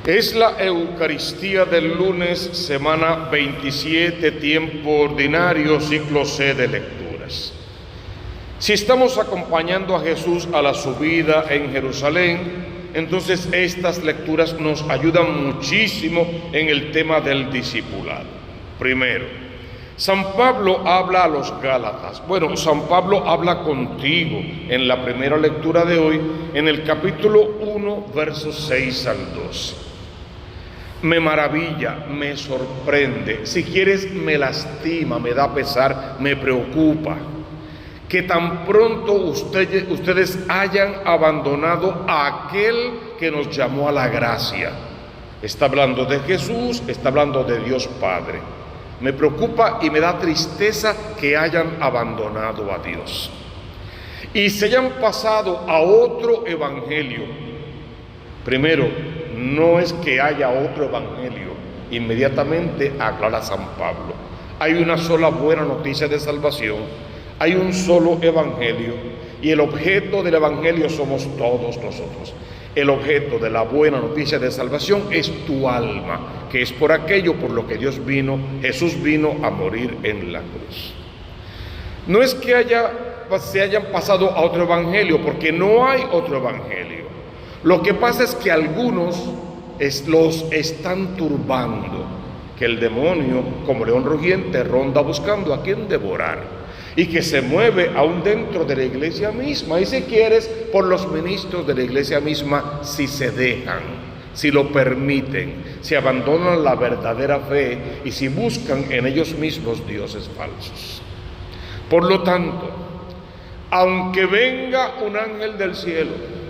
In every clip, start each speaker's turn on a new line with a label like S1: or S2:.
S1: Es la Eucaristía del lunes, semana 27, tiempo ordinario, ciclo C de lecturas. Si estamos acompañando a Jesús a la subida en Jerusalén, entonces estas lecturas nos ayudan muchísimo en el tema del discipulado. Primero, San Pablo habla a los Gálatas. Bueno, San Pablo habla contigo en la primera lectura de hoy, en el capítulo 1, versos 6 al 12. Me maravilla, me sorprende, si quieres me lastima, me da pesar, me preocupa, que tan pronto ustedes hayan abandonado a aquel que nos llamó a la gracia. Está hablando de Jesús, está hablando de Dios Padre. Me preocupa y me da tristeza que hayan abandonado a Dios y se hayan pasado a otro evangelio. Primero, no es que haya otro evangelio, inmediatamente aclara San Pablo. Hay una sola buena noticia de salvación, hay un solo evangelio y el objeto del evangelio somos todos nosotros. El objeto de la buena noticia de salvación es tu alma, que es por aquello por lo que Jesús vino a morir en la cruz. No es que se hayan pasado a otro evangelio, porque no hay otro evangelio. Lo que pasa es que algunos los están turbando, que el demonio, como león rugiente, ronda buscando a quien devorar, y que se mueve aún dentro de la iglesia misma, y si quieres, por los ministros de la iglesia misma, si se dejan, si lo permiten, si abandonan la verdadera fe y si buscan en ellos mismos dioses falsos. Por lo tanto, aunque venga un ángel del cielo,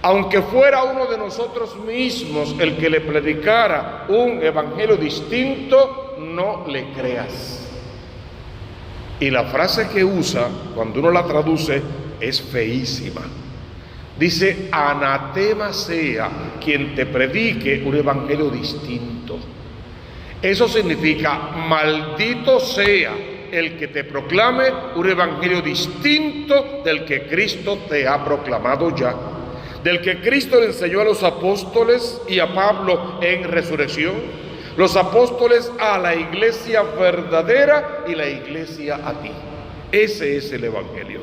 S1: aunque fuera uno de nosotros mismos el que le predicara un evangelio distinto, no le creas. Y la frase que usa, cuando uno la traduce, es feísima. Dice, anatema sea quien te predique un evangelio distinto. Eso significa, maldito sea el que te proclame un evangelio distinto del que Cristo te ha proclamado ya, del que Cristo le enseñó a los apóstoles y a Pablo en resurrección, los apóstoles a la iglesia verdadera y la iglesia a ti. Ese es el evangelio.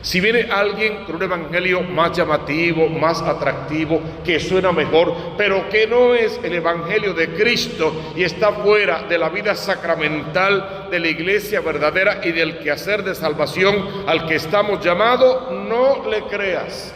S1: Si viene alguien con un evangelio más llamativo, más atractivo, que suena mejor, pero que no es el evangelio de Cristo y está fuera de la vida sacramental de la iglesia verdadera y del quehacer de salvación al que estamos llamados, no le creas.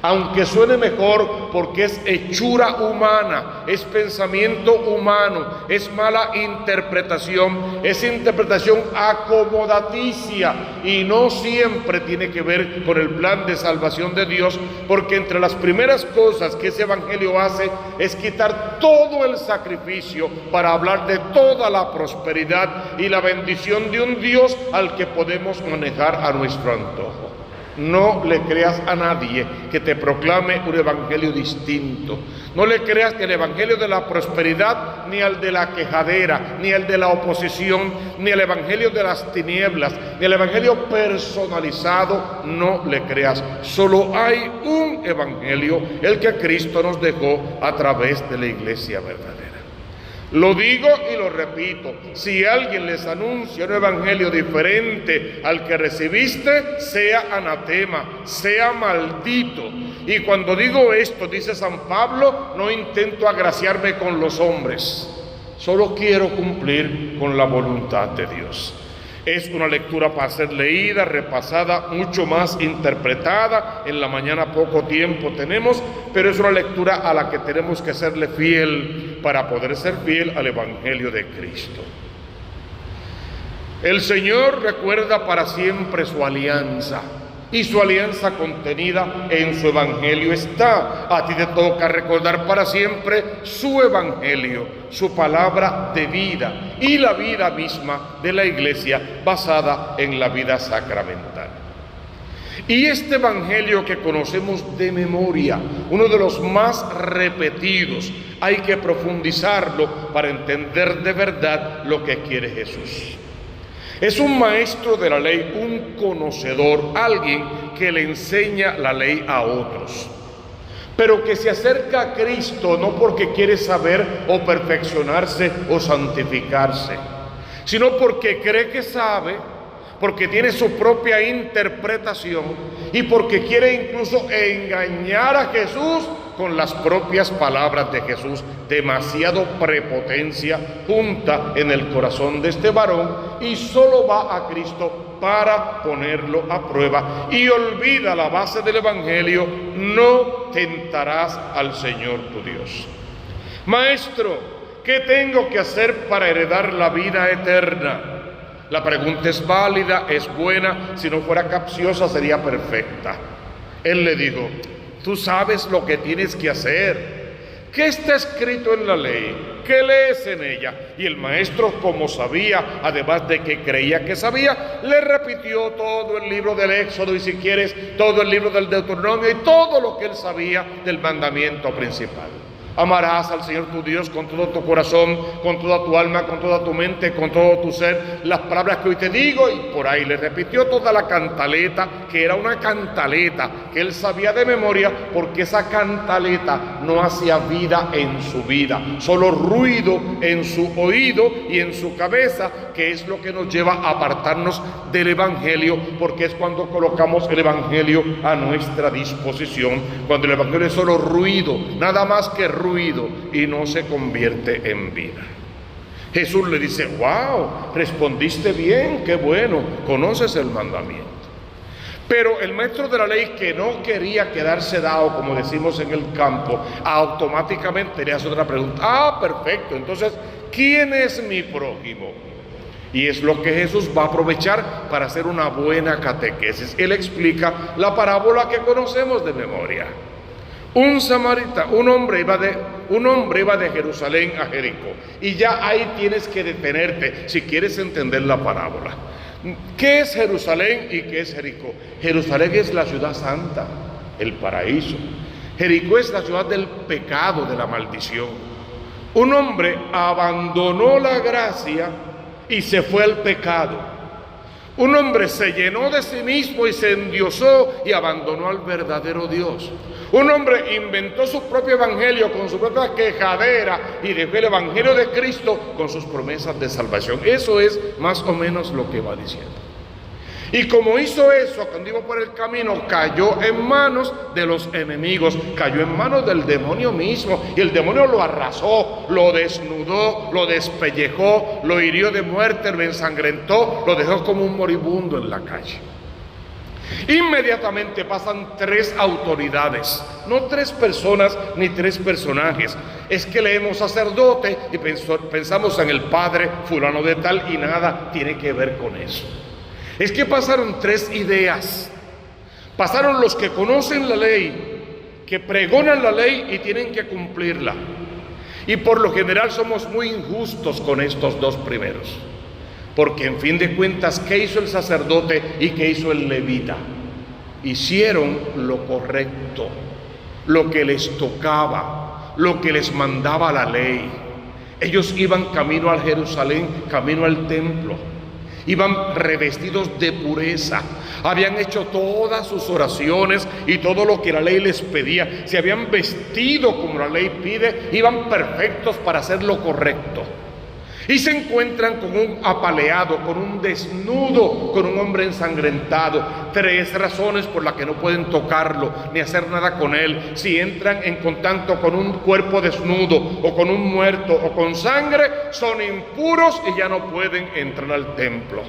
S1: Aunque suene mejor, porque es hechura humana, es pensamiento humano, es mala interpretación, es interpretación acomodaticia y no siempre tiene que ver con el plan de salvación de Dios, porque entre las primeras cosas que ese evangelio hace es quitar todo el sacrificio para hablar de toda la prosperidad y la bendición de un Dios al que podemos manejar a nuestro antojo. No le creas a nadie que te proclame un evangelio distinto. No le creas el evangelio de la prosperidad, ni al de la quejadera, ni al de la oposición, ni el evangelio de las tinieblas, ni el evangelio personalizado. No le creas. Solo hay un evangelio, el que Cristo nos dejó a través de la iglesia verdadera. Lo digo y lo repito, si alguien les anuncia un evangelio diferente al que recibiste, sea anatema, sea maldito. Y cuando digo esto, dice San Pablo, no intento agraciarme con los hombres, solo quiero cumplir con la voluntad de Dios. Es una lectura para ser leída, repasada, mucho más interpretada. En la mañana poco tiempo tenemos, pero es una lectura a la que tenemos que serle fiel para poder ser fiel al Evangelio de Cristo. El Señor recuerda para siempre su alianza, y su alianza contenida en su evangelio está. A ti te toca recordar para siempre su evangelio, su palabra de vida y la vida misma de la iglesia basada en la vida sacramental. Y este evangelio que conocemos de memoria, uno de los más repetidos, hay que profundizarlo para entender de verdad lo que quiere Jesús. Es un maestro de la ley, un conocedor, alguien que le enseña la ley a otros. pero que se acerca a Cristo no porque quiere saber o perfeccionarse o santificarse, sino porque cree que sabe, porque tiene su propia interpretación y porque quiere incluso engañar a Jesús con las propias palabras de Jesús. Demasiado prepotencia junta en el corazón de este varón y solo va a Cristo para ponerlo a prueba y olvida la base del Evangelio: no tentarás al Señor tu Dios. Maestro, ¿qué tengo que hacer para heredar la vida eterna? La pregunta es válida, es buena, si no fuera capciosa sería perfecta. Él le dijo: tú sabes lo que tienes que hacer. ¿Qué está escrito en la ley? ¿Qué lees en ella? Y el maestro, como sabía, además de que creía que sabía, le repitió todo el libro del Éxodo y, si quieres, todo el libro del Deuteronomio y todo lo que él sabía del mandamiento principal. Amarás al Señor tu Dios con todo tu corazón, con toda tu alma, con toda tu mente, con todo tu ser. Las palabras que hoy te digo, y por ahí le repitió toda la cantaleta, que era una cantaleta que él sabía de memoria, porque esa cantaleta no hacía vida en su vida, solo ruido en su oído y en su cabeza, que es lo que nos lleva a apartarnos del Evangelio, porque es cuando colocamos el Evangelio a nuestra disposición, cuando el Evangelio es solo ruido, nada más que ruido, y no se convierte en vida. Jesús le dice: wow, respondiste bien, qué bueno, conoces el mandamiento. Pero el maestro de la ley, que no quería quedarse dado, como decimos en el campo, automáticamente le hace otra pregunta: perfecto, entonces, ¿quién es mi prójimo? Y es lo que Jesús va a aprovechar para hacer una buena catequesis. Él explica la parábola que conocemos de memoria. Un hombre iba de Jerusalén a Jericó, y ya ahí tienes que detenerte si quieres entender la parábola. ¿Qué es Jerusalén y qué es Jericó? Jerusalén es la ciudad santa, el paraíso. Jericó es la ciudad del pecado, de la maldición. Un hombre abandonó la gracia y se fue al pecado. Un hombre se llenó de sí mismo y se endiosó y abandonó al verdadero Dios. Un hombre inventó su propio evangelio con su propia quejadera y dejó el evangelio de Cristo con sus promesas de salvación. Eso es más o menos lo que va diciendo. Y como hizo eso, cuando iba por el camino, cayó en manos de los enemigos, cayó en manos del demonio mismo, y el demonio lo arrasó, lo desnudó, lo despellejó, lo hirió de muerte, lo ensangrentó, lo dejó como un moribundo en la calle. Inmediatamente pasan tres autoridades, no tres personas ni tres personajes. Es que leemos sacerdote y pensamos en el padre fulano de tal, y nada tiene que ver con eso. Es que pasaron tres ideas. Pasaron los que conocen la ley, que pregonan la ley y tienen que cumplirla. Y por lo general somos muy injustos con estos dos primeros, porque en fin de cuentas, ¿qué hizo el sacerdote y qué hizo el levita? Hicieron lo correcto, lo que les tocaba, lo que les mandaba la ley. Ellos iban camino a Jerusalén, camino al templo. Iban revestidos de pureza, habían hecho todas sus oraciones y todo lo que la ley les pedía, se habían vestido como la ley pide, iban perfectos para hacer lo correcto. Y se encuentran con un apaleado, con un desnudo, con un hombre ensangrentado. Tres razones por las que no pueden tocarlo ni hacer nada con él. Si entran en contacto con un cuerpo desnudo o con un muerto o con sangre, son impuros y ya no pueden entrar al templo.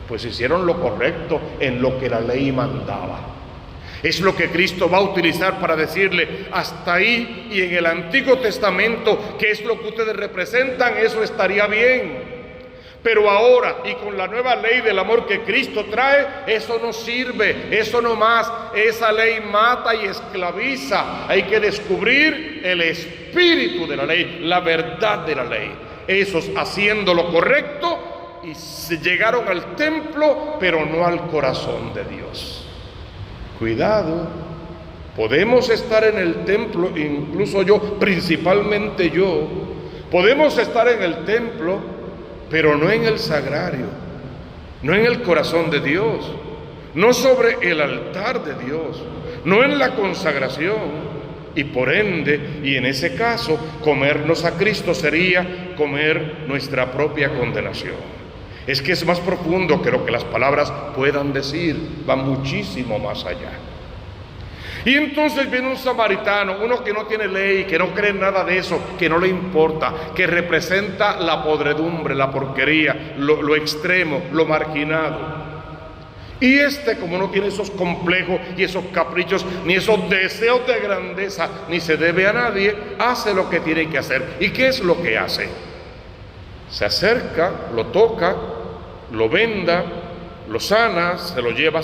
S1: Pues hicieron lo correcto en lo que la ley mandaba. Es lo que Cristo va a utilizar para decirle: hasta ahí y en el Antiguo Testamento, que es lo que ustedes representan, eso estaría bien. Pero ahora, y con la nueva ley del amor que Cristo trae, eso no sirve, eso no más. Esa ley mata y esclaviza. Hay que descubrir el espíritu de la ley, la verdad de la ley. Esos, haciendo lo correcto, y se llegaron al templo, pero no al corazón de Dios. Cuidado, podemos estar en el templo, incluso yo, principalmente yo, podemos estar en el templo, pero no en el sagrario, no en el corazón de Dios, no sobre el altar de Dios, no en la consagración. Y por ende, y en ese caso, comernos a Cristo sería comer nuestra propia condenación. Es que es más profundo que lo que las palabras puedan decir, va muchísimo más allá. Y entonces viene un samaritano, uno que no tiene ley, que no cree en nada de eso, que no le importa, que representa la podredumbre, la porquería, lo extremo, lo marginado. Y como no tiene esos complejos y esos caprichos, ni esos deseos de grandeza, ni se debe a nadie, hace lo que tiene que hacer. ¿Y qué es lo que hace? Se acerca, lo toca, lo venda, lo sana, se lo lleva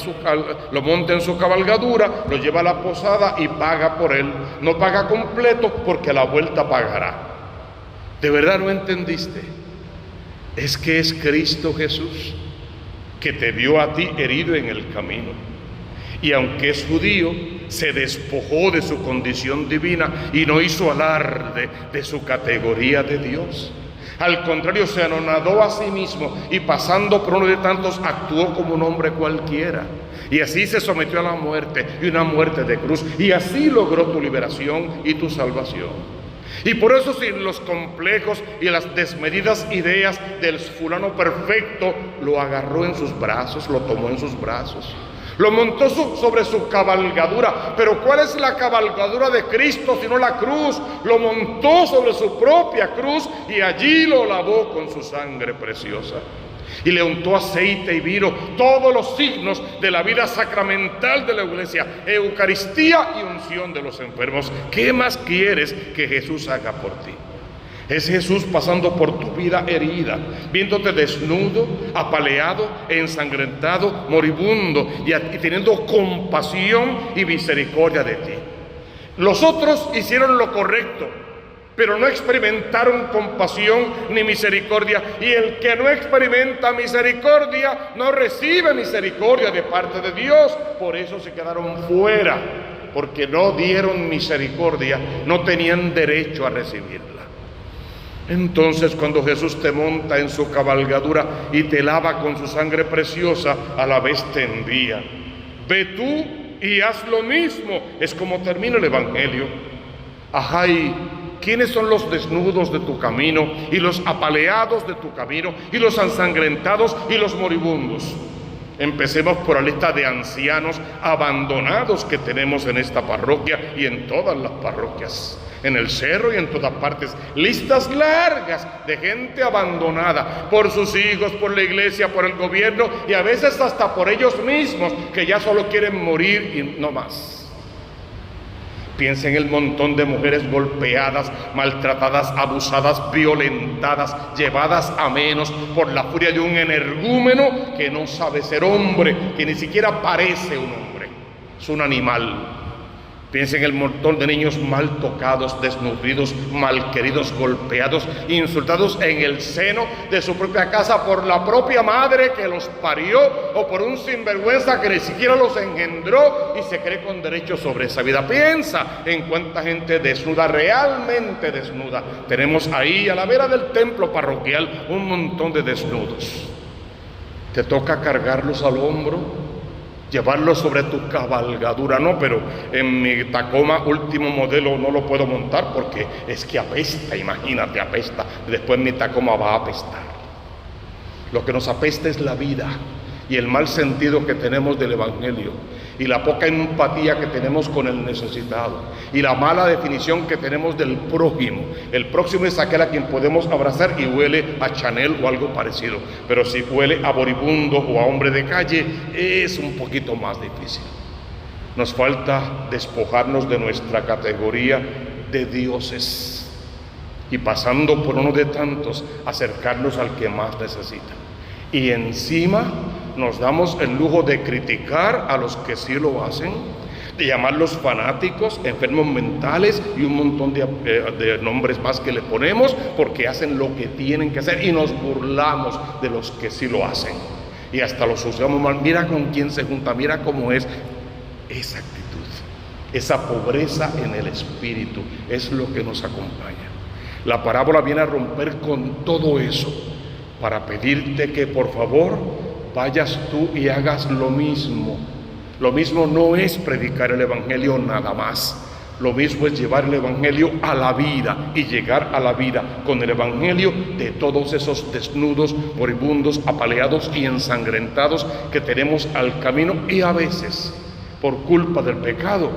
S1: lo monta en su cabalgadura, lo lleva a la posada y paga por él. No paga completo porque a la vuelta pagará. ¿De verdad no entendiste? Es que es Cristo Jesús que te vio a ti herido en el camino. Y aunque es judío, se despojó de su condición divina y no hizo alarde de su categoría de Dios. Al contrario, se anonadó a sí mismo y pasando por uno de tantos actuó como un hombre cualquiera. Y así se sometió a la muerte, y una muerte de cruz. Y así logró tu liberación y tu salvación. Y por eso, sin los complejos y las desmedidas ideas del fulano perfecto, lo agarró en sus brazos, lo tomó en sus brazos. Lo montó sobre su cabalgadura. Pero ¿cuál es la cabalgadura de Cristo sino la cruz? Lo montó sobre su propia cruz y allí lo lavó con su sangre preciosa. Y le untó aceite y vino, todos los signos de la vida sacramental de la iglesia, Eucaristía y unción de los enfermos. ¿Qué más quieres que Jesús haga por ti? Es Jesús pasando por tu vida herida, viéndote desnudo, apaleado, ensangrentado, moribundo y teniendo compasión y misericordia de ti. Los otros hicieron lo correcto, pero no experimentaron compasión ni misericordia. Y el que no experimenta misericordia no recibe misericordia de parte de Dios. Por eso se quedaron fuera, porque no dieron misericordia, no tenían derecho a recibirla. Entonces, cuando Jesús te monta en su cabalgadura y te lava con su sangre preciosa, a la vez te envía. Ve tú y haz lo mismo. Es como termina el Evangelio. Ajá, ¿y quiénes son los desnudos de tu camino, y los apaleados de tu camino, y los ensangrentados y los moribundos? Empecemos por la lista de ancianos abandonados que tenemos en esta parroquia y en todas las parroquias, en el cerro y en todas partes. Listas largas de gente abandonada por sus hijos, por la iglesia, por el gobierno y a veces hasta por ellos mismos, que ya solo quieren morir y no más. Piensa en el montón de mujeres golpeadas, maltratadas, abusadas, violentadas, llevadas a menos por la furia de un energúmeno que no sabe ser hombre, que ni siquiera parece un hombre, es un animal. Piensa en el montón de niños mal tocados, desnutridos, malqueridos, golpeados, insultados en el seno de su propia casa por la propia madre que los parió o por un sinvergüenza que ni siquiera los engendró y se cree con derecho sobre esa vida. Piensa en cuánta gente desnuda, realmente desnuda. Tenemos ahí a la vera del templo parroquial un montón de desnudos. Te toca cargarlos al hombro, llevarlo sobre tu cabalgadura. No, pero en mi Tacoma último modelo no lo puedo montar porque es que apesta, imagínate, apesta. Después mi Tacoma va a apestar. Lo que nos apesta es la vida y el mal sentido que tenemos del Evangelio y la poca empatía que tenemos con el necesitado y la mala definición que tenemos del prójimo. El próximo es aquel a quien podemos abrazar y huele a Chanel o algo parecido, pero si huele a moribundo o a hombre de calle es un poquito más difícil. Nos falta despojarnos de nuestra categoría de dioses y, pasando por uno de tantos, acercarnos al que más necesita. Y encima nos damos el lujo de criticar a los que sí lo hacen, de llamarlos fanáticos, enfermos mentales y un montón de nombres más que le ponemos porque hacen lo que tienen que hacer, y nos burlamos de los que sí lo hacen y hasta los juzgamos mal. Mira con quién se junta, mira cómo es. Esa actitud, esa pobreza en el espíritu es lo que nos acompaña. La parábola viene a romper con todo eso para pedirte que por favor vayas tú y hagas lo mismo. Lo mismo no es predicar el Evangelio nada más. Lo mismo es llevar el Evangelio a la vida y llegar a la vida con el Evangelio de todos esos desnudos, moribundos, apaleados y ensangrentados que tenemos al camino. Y a veces, por culpa del pecado,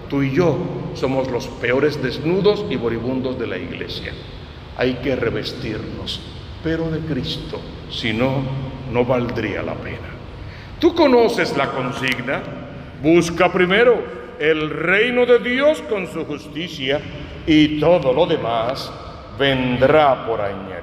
S1: tú y yo somos los peores desnudos y moribundos de la iglesia. Hay que revestirnos, pero de Cristo, si no, no valdría la pena. Tú conoces la consigna: busca primero el reino de Dios con su justicia, y todo lo demás vendrá por añadidura.